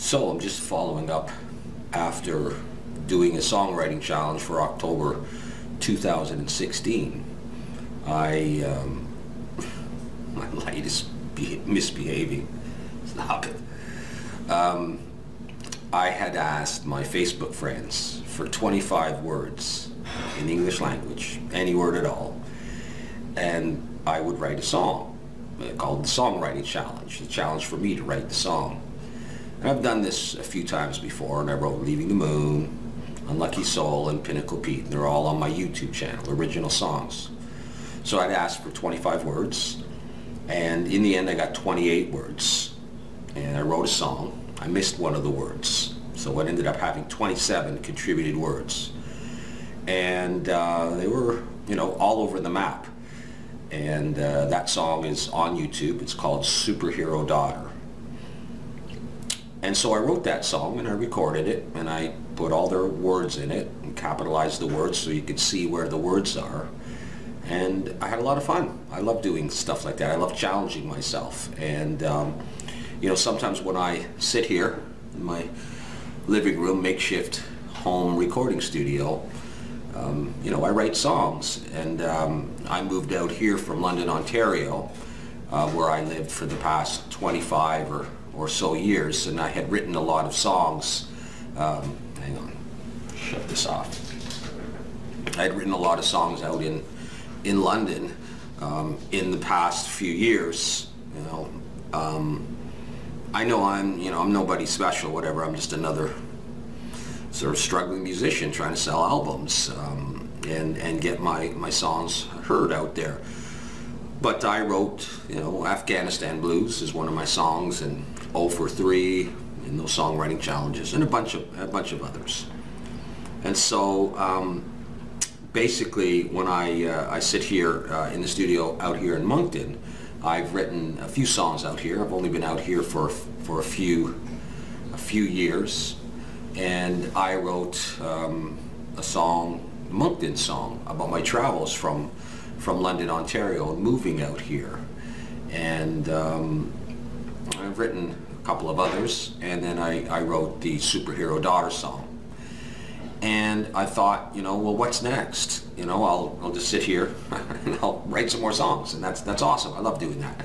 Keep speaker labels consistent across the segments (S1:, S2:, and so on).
S1: So I'm just following up after doing a songwriting challenge for October 2016. My light is misbehaving. Stop it. I had asked my Facebook friends for 25 words in the English language, any word at all, and I would write a song called the Songwriting Challenge, the challenge for me to write the song. And I've done this a few times before, and I wrote Leaving the Moon, Unlucky Soul, and Pinnacle Pete. And they're all on my YouTube channel, original songs. So I'd asked for 25 words, and in the end I got 28 words. And I wrote a song. I missed one of the words, so I ended up having 27 contributed words. And they were, all over the map. And that song is on YouTube. It's called Superhero Daughter. And so I wrote that song and I recorded it and I put all their words in it and capitalized the words so you could see where the words are. And I had a lot of fun. I love doing stuff like that. I love challenging myself. And sometimes when I sit here in my living room, makeshift home recording studio, I write songs. And I moved out here from London, Ontario, where I lived for the past 25 or so years, and I had written a lot of songs. Hang on, shut this off. I had written a lot of songs out in London in the past few years. I know I'm nobody special, whatever. I'm just another sort of struggling musician trying to sell albums and get my songs heard out there. But I wrote, Afghanistan Blues is one of my songs, and 0 for 3 in those songwriting challenges, and a bunch of others. And so basically, when I sit here in the studio out here in Moncton, I've written a few songs out here. I've only been out here for a few years, and I wrote a song, a Moncton song, about my travels from London, Ontario, and moving out here. And I've written a couple of others, and then I wrote the Superhero Daughter song. And I thought, well, what's next? I'll just sit here and I'll write some more songs, and that's awesome. I love doing that.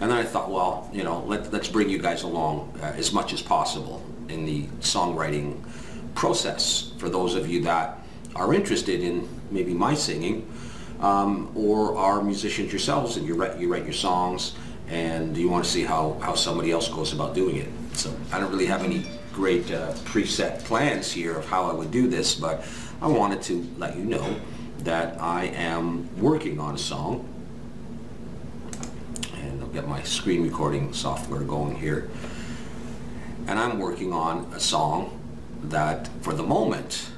S1: And then I thought, well, let's bring you guys along as much as possible in the songwriting process. For those of you that are interested in maybe my singing, or are musicians yourselves, and you write your songs, and you want to see how somebody else goes about doing it. So I don't really have any great preset plans here of how I would do this, but I wanted to let you know that I am working on a song, and I'll get my screen recording software going here, and I'm working on a song that for the moment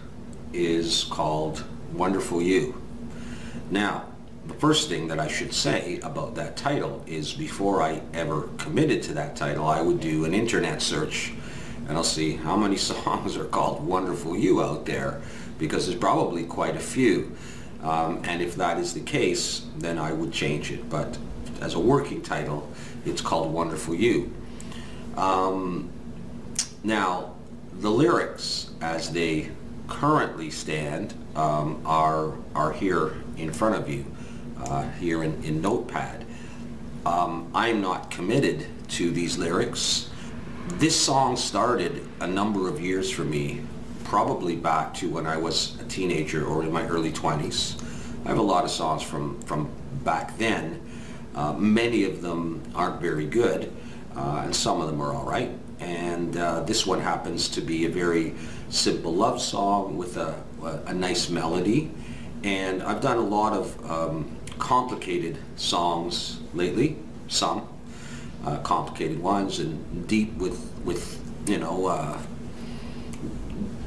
S1: is called Wonderful You. Now, the first thing that I should say about that title is, before I ever committed to that title, I would do an internet search, and I'll see how many songs are called Wonderful You out there, because there's probably quite a few. And if that is the case, then I would change it. But as a working title, it's called Wonderful You. Now, the lyrics, as they currently stand, are here in front of you, here in Notepad. I'm not committed to these lyrics. This song started a number of years for me, probably back to when I was a teenager or in my early 20s. I have a lot of songs from back then. Many of them aren't very good, and some of them are all right. And this one happens to be a very simple love song with a nice melody. And I've done a lot of complicated songs lately, some complicated ones, and deep with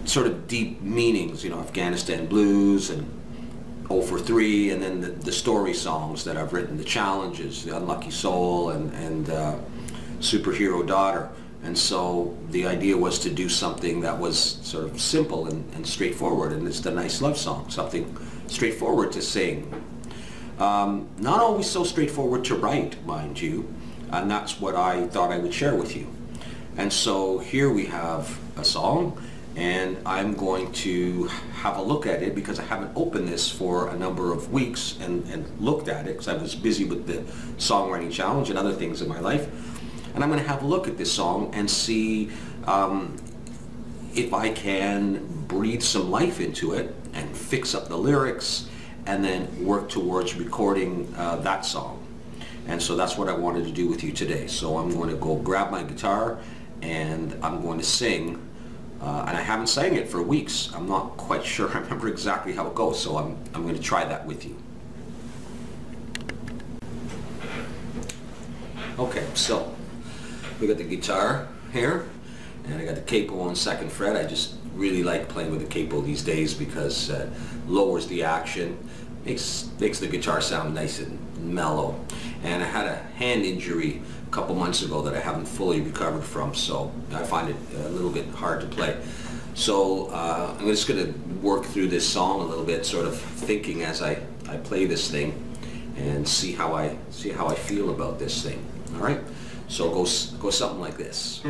S1: sort of deep meanings, Afghanistan Blues and 0 for 3, and then the story songs that I've written, the challenges, the Unlucky Soul and Superhero Daughter. And so the idea was to do something that was sort of simple and straightforward, and it's a nice love song, something straightforward to sing. Not always so straightforward to write, mind you, and that's what I thought I would share with you. And so here we have a song, and I'm going to have a look at it because I haven't opened this for a number of weeks and looked at it because I was busy with the songwriting challenge and other things in my life. And I'm going to have a look at this song and see if I can breathe some life into it and fix up the lyrics and then work towards recording that song. And so that's what I wanted to do with you today. So I'm going to go grab my guitar and I'm going to sing. And I haven't sang it for weeks. I'm not quite sure I remember exactly how it goes, so I'm going to try that with you. Okay, so we got the guitar here, and I got the capo on 2nd fret. I just really like playing with the capo these days because it lowers the action, makes the guitar sound nice and mellow. And I had a hand injury a couple months ago that I haven't fully recovered from, so I find it a little bit hard to play. So I'm just going to work through this song a little bit, sort of thinking as I play this thing, and see how I feel about this thing. All right, so go something like this.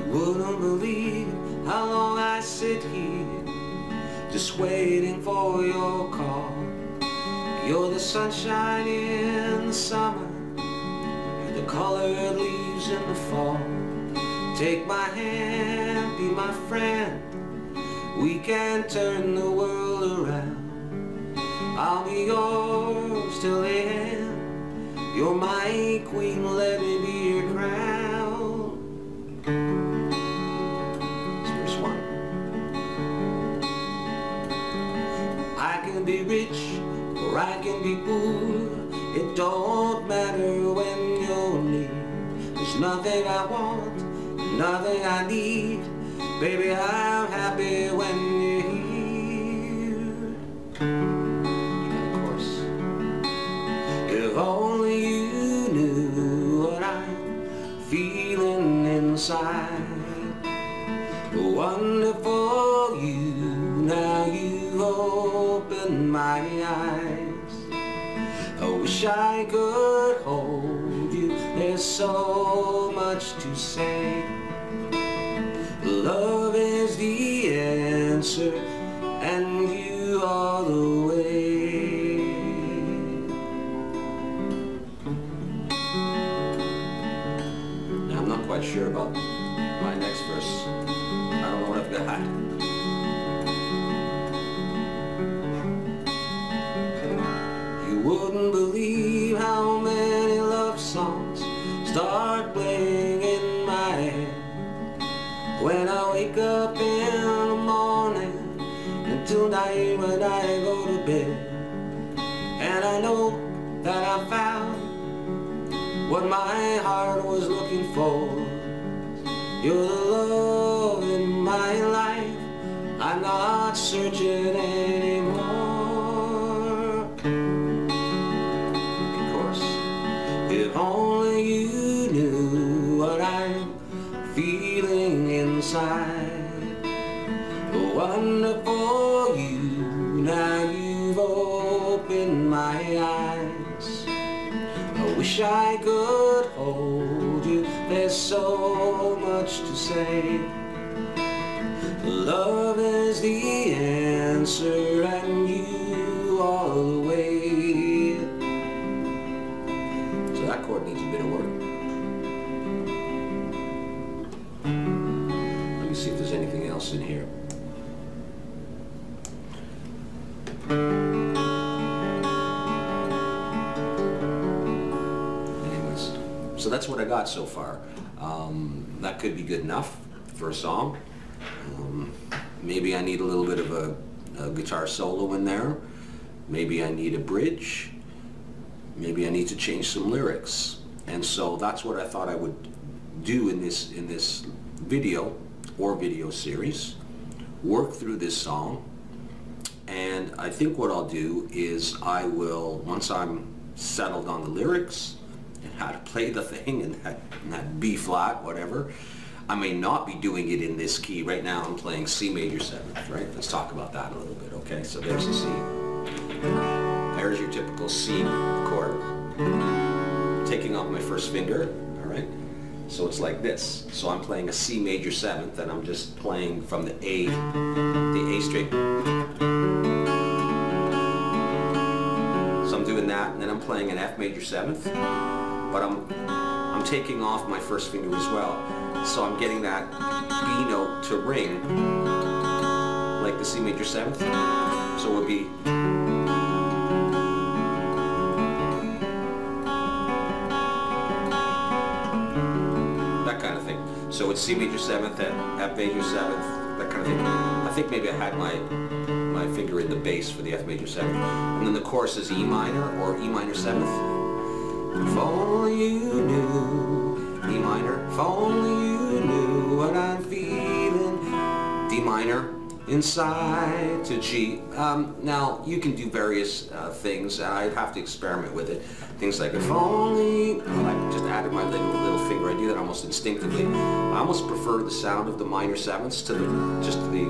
S1: Wouldn't believe how long I sit here just waiting for your call. You're the sunshine in the summer, you're the colored leaves in the fall. Take my hand, be my friend, we can turn the world around. I'll be yours till the end, you're my queen, let me be your crown. I can be rich or I can be poor, it don't matter when you're near. There's nothing I want, nothing I need, baby, I'm happy when you're here. And of course, if only you knew what I'm feeling inside. Wonderful you, now you've opened my eyes. I wish I could hold you, there's so much to say. Love is the answer, and you are the way. Now, I'm not quite sure about my next verse. I don't know what I've got. You wouldn't believe how many love songs start playing in my head when I wake up in the morning until night when I go to bed. And I know that I found what my heart was looking for. You're the love in my life, I'm not searching anymore. Of course, if only you knew what I'm feeling inside. Wonderful you, now you've opened my eyes. I wish I could hold you, there's so much to say. Love is the answer, and you are the way. So that chord needs a bit of work. Let me see if there's anything else in here. So that's what I got so far. That could be good enough for a song. Maybe I need a little bit of a guitar solo in there. Maybe I need a bridge. Maybe I need to change some lyrics. And so that's what I thought I would do in this video or video series. Work through this song. And I think what I'll do is I will, once I'm settled on the lyrics and how to play the thing and that B flat, whatever, I may not be doing it in this key. Right now I'm playing C major 7th, right? Let's talk about that a little bit, okay? So there's the C. There's your typical C chord. Taking off my first finger, all right? So it's like this. So I'm playing a C major 7th, and I'm just playing from the A string. So I'm doing that, and then I'm playing an F major 7th, but I'm taking off my first finger as well. So I'm getting that B note to ring like the C major 7th. So it would be that kind of thing. So it's C major 7th, F major 7th, that kind of thing. I think maybe I had my finger in the bass for the F major 7th. And then the chorus is E minor or E minor 7th. If only you knew, E minor, if only you knew what I'm feeling, D minor, inside to G. Now, you can do various things, and I'd have to experiment with it. Things like, if only, I just added my little finger. I do that almost instinctively. I almost prefer the sound of the minor 7ths to the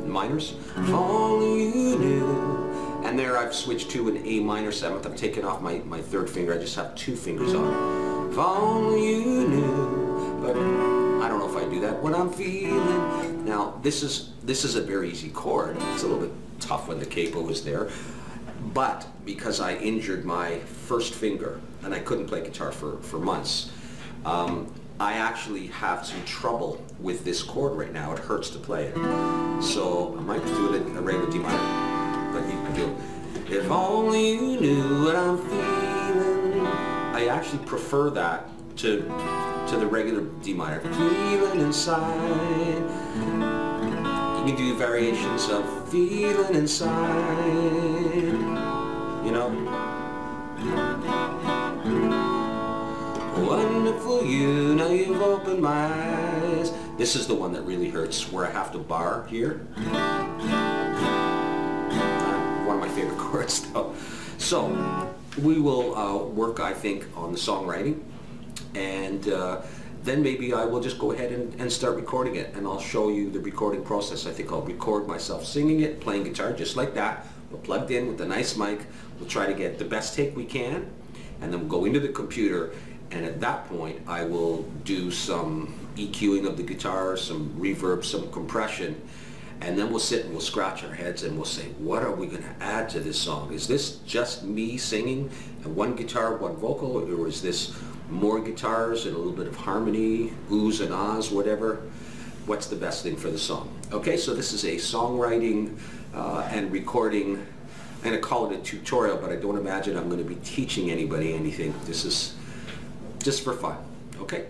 S1: minors. If only you knew. And there I've switched to an A minor 7th. I've taken off my third finger. I just have 2 fingers on. If only you knew. But I don't know if I do that. What I'm feeling. Now this is a very easy chord. It's a little bit tough when the capo was there. But because I injured my first finger and I couldn't play guitar for months, I actually have some trouble with this chord right now. It hurts to play it. So I might do it in a regular D minor. But you can do it. If only you knew what I'm feeling. I actually prefer that to the regular D minor. Feeling inside. You can do variations of feeling inside. You know? Wonderful you, now you've opened my eyes. This is the one that really hurts, where I have to bar here. One of my favorite chords though. So we will work, I think, on the songwriting, and then maybe I will just go ahead and start recording it, and I'll show you the recording process. I think I'll record myself singing it, playing guitar just like that. We're plugged in with a nice mic. We'll try to get the best take we can, and then we'll go into the computer, and at that point I will do some EQing of the guitar, some reverb, some compression. And then we'll sit and we'll scratch our heads and we'll say, what are we going to add to this song? Is this just me singing and one guitar, one vocal, or is this more guitars and a little bit of harmony, oohs and ahs, whatever? What's the best thing for the song? Okay, so this is a songwriting and recording, I'm going to call it a tutorial, but I don't imagine I'm going to be teaching anybody anything. This is just for fun, okay?